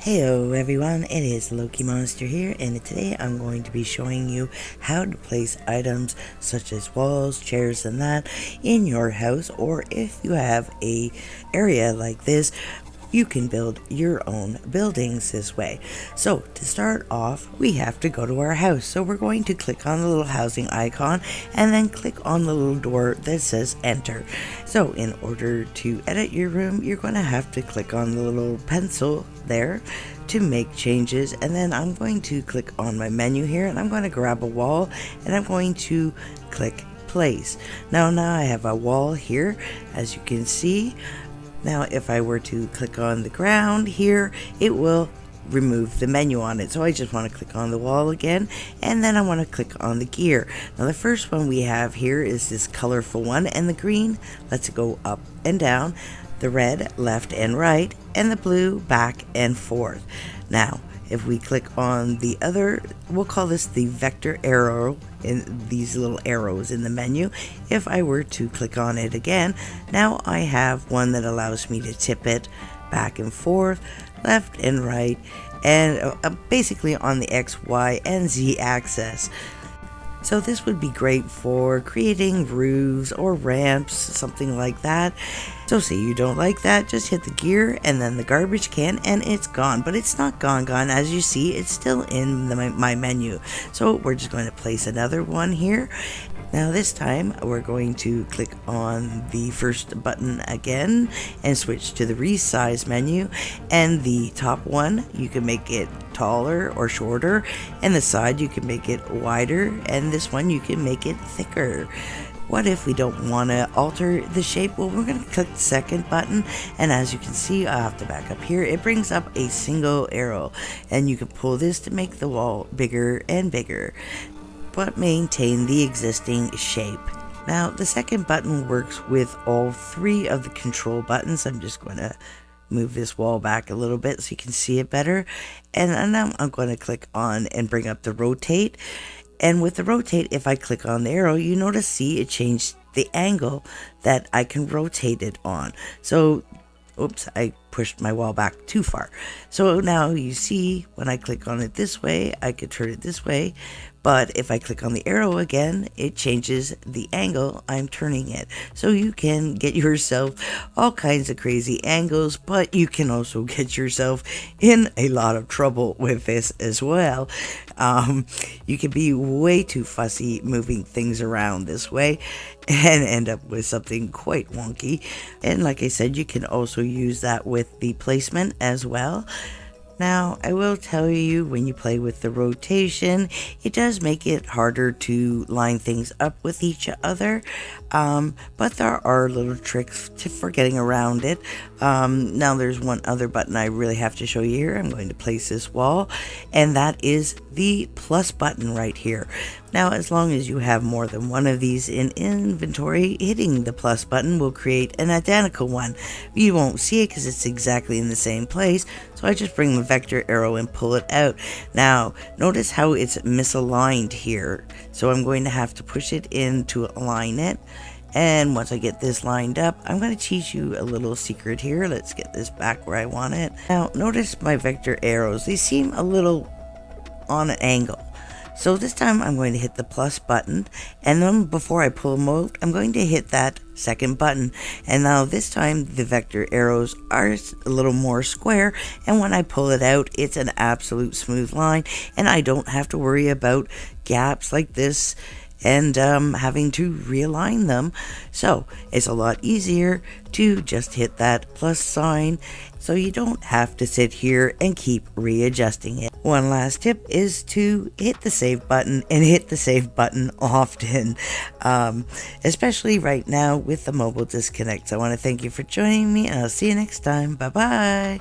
Heyo everyone, it is Loki Monster here, and today I'm going to be showing you how to place items such as walls, chairs, and that in your house, or if you have a area like this, you can build your own buildings this way. So to start off, we have to go to our house. So we're going to click on the little housing icon and then click on the little door that says enter. So in order to edit your room, you're going to have to click on the little pencil there to make changes, and then I'm going to click on my menu here and I'm going to grab a wall and I'm going to click place. Now I have a wall here, as you can see. Now if I were to click on the ground here, it will remove the menu on it. So I just want to click on the wall again, and then I want to click on the gear. Now the first one we have here is this colorful one, and the green lets it go up and down, the red left and right, and the blue back and forth. Now if we click on the other, we'll call this the vector arrow, in these little arrows in the menu. If I were to click on it again, now I have one that allows me to tip it back and forth, left and right, and basically on the X, Y, and Z axis. So this would be great for creating roofs or ramps, something like that. So say you don't like that, just hit the gear and then the garbage can and it's gone. But it's not gone. As you see, it's still in my menu. So we're just going to place another one here. Now this time we're going to click on the first button again and switch to the resize menu, and the top one you can make it taller or shorter, and the side you can make it wider, and this one you can make it thicker. What if we don't want to alter the shape? Well, we're going to click the second button, and as you can see, I have to back up here. It brings up a single arrow, and you can pull this to make the wall bigger and bigger, but maintain the existing shape. Now the second button works with all three of the control buttons. I'm just going to move this wall back a little bit so you can see it better, and now I'm going to click on and bring up the rotate. And with the rotate, if I click on the arrow, you notice, see, it changed the angle that I can rotate it on. So oops, I pushed my wall back too far. So now you see when I click on it this way, I could turn it this way. But if I click on the arrow again, it changes the angle I'm turning it. So you can get yourself all kinds of crazy angles, but you can also get yourself in a lot of trouble with this as well. You can be way too fussy moving things around this way and end up with something quite wonky. And like I said, you can also use that with the placement as well. Now, I will tell you, when you play with the rotation, it does make it harder to line things up with each other, but there are little tricks for getting around it. Now, there's one other button I really have to show you here. I'm going to place this wall, and that is the plus button right here. Now, as long as you have more than one of these in inventory, hitting the plus button will create an identical one. You won't see it because it's exactly in the same place, so I just bring the vector arrow and pull it out. Now, notice how it's misaligned here, so I'm going to have to push it in to align it. And once I get this lined up, I'm going to teach you a little secret here. Let's get this back where I want it. Now, notice my vector arrows, they seem a little on an angle. So this time I'm going to hit the plus button, and then before I pull them out, I'm going to hit that second button. And now this time the vector arrows are a little more square, and when I pull it out, it's an absolute smooth line, and I don't have to worry about gaps like this and having to realign them. So it's a lot easier to just hit that plus sign, so you don't have to sit here and keep readjusting it. One last tip is to hit the save button, and hit the save button often, especially right now with the mobile disconnects. I want to thank you for joining me, and I'll see you next time. Bye bye.